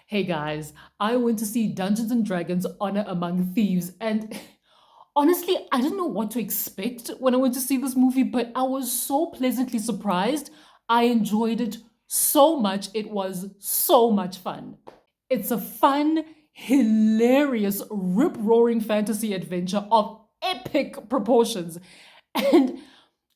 Hey guys, I went to see Dungeons and Dragons Honor Among Thieves, and honestly, I didn't know what to expect when I went to see this movie, but I was so pleasantly surprised. I enjoyed it so much. It was so much fun. It's a fun, hilarious, rip roaring fantasy adventure of epic proportions. And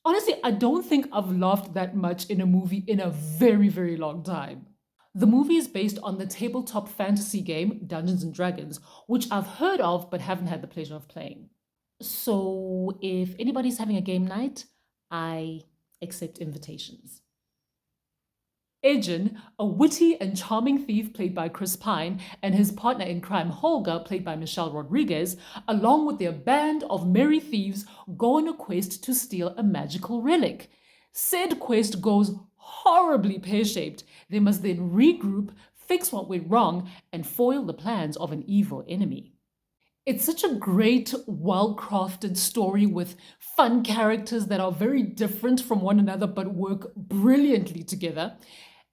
honestly, I don't think I've laughed that much in a movie in a very, very long time. The movie is based on the tabletop fantasy game Dungeons and Dragons, which I've heard of but haven't had the pleasure of playing. So, if anybody's having a game night, I accept invitations. Ejin, a witty and charming thief played by Chris Pine, and his partner in crime Holga, played by Michelle Rodriguez, along with their band of merry thieves, go on a quest to steal a magical relic. Said quest goes horribly pear-shaped. They must then regroup, fix what went wrong, and foil the plans of an evil enemy. It's such a great, well crafted story with fun characters that are very different from one another but work brilliantly together.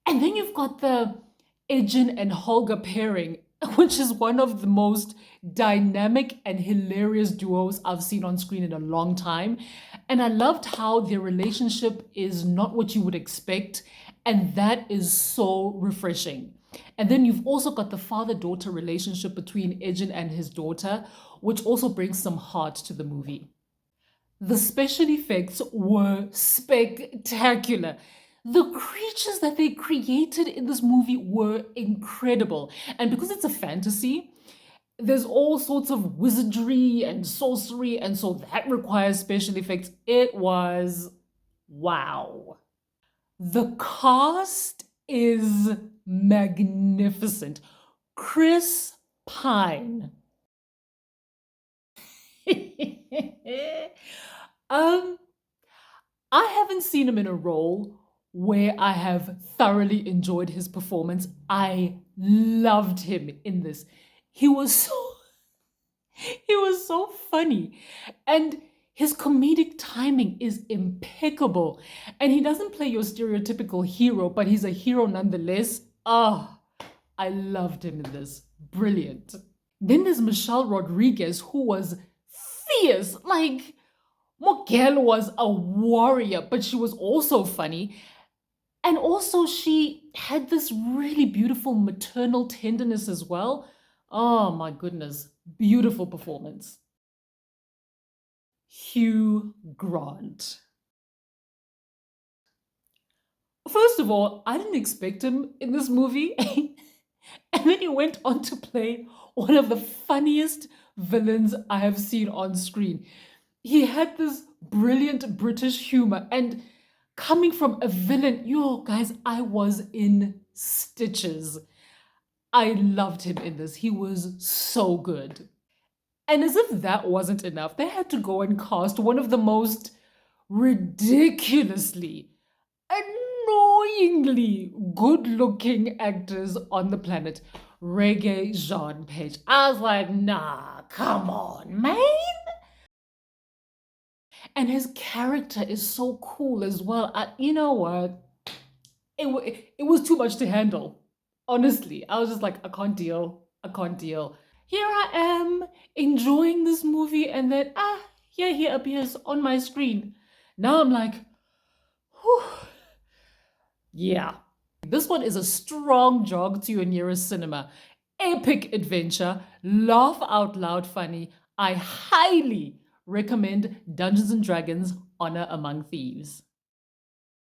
And then you've got the Ejin and Holga pairing, which is one of the most dynamic and hilarious duos I've seen on screen in a long time. And I loved how their relationship is not what you would expect, and that is so refreshing. And then you've also got the father daughter relationship between Ejin and his daughter, which also brings some heart to the movie. The special effects were spectacular. The creatures that they created in this movie were incredible. And because it's a fantasy, there's all sorts of wizardry and sorcery, and so that requires special effects. It was wow. The cast is magnificent. Chris Pine. um, I haven't seen him in a role where I have thoroughly enjoyed his performance. I loved him in this. He was so he was so funny. And his comedic timing is impeccable. And he doesn't play your stereotypical hero, but he's a hero nonetheless. Ah, I loved him in this. Brilliant. Then there's Michelle Rodriguez, who was fierce. Like, Mogel was a warrior, but she was also funny. And also, she had this really beautiful maternal tenderness as well. Oh my goodness. Beautiful performance. Hugh Grant. First of all, I didn't expect him in this movie. And then he went on to play one of the funniest villains I have seen on screen. He had this brilliant British humor, and coming from a villain, yo, guys, I was in stitches. I loved him in this. He was so good. And as if that wasn't enough, they had to go and cast one of the most ridiculously, annoyingly good looking actors on the planet, Reggae Jean Page. I was like, nah, come on, man. And his character is so cool as well. You know what? It was too much to handle. Honestly, I was just like, I can't deal. I can't deal. Here I am enjoying this movie, and then here he appears on my screen. Now I'm like, whew, yeah. This one is a strong jog to your nearest cinema. Epic adventure, laugh out loud funny. I highly recommend Dungeons and Dragons Honor Among Thieves.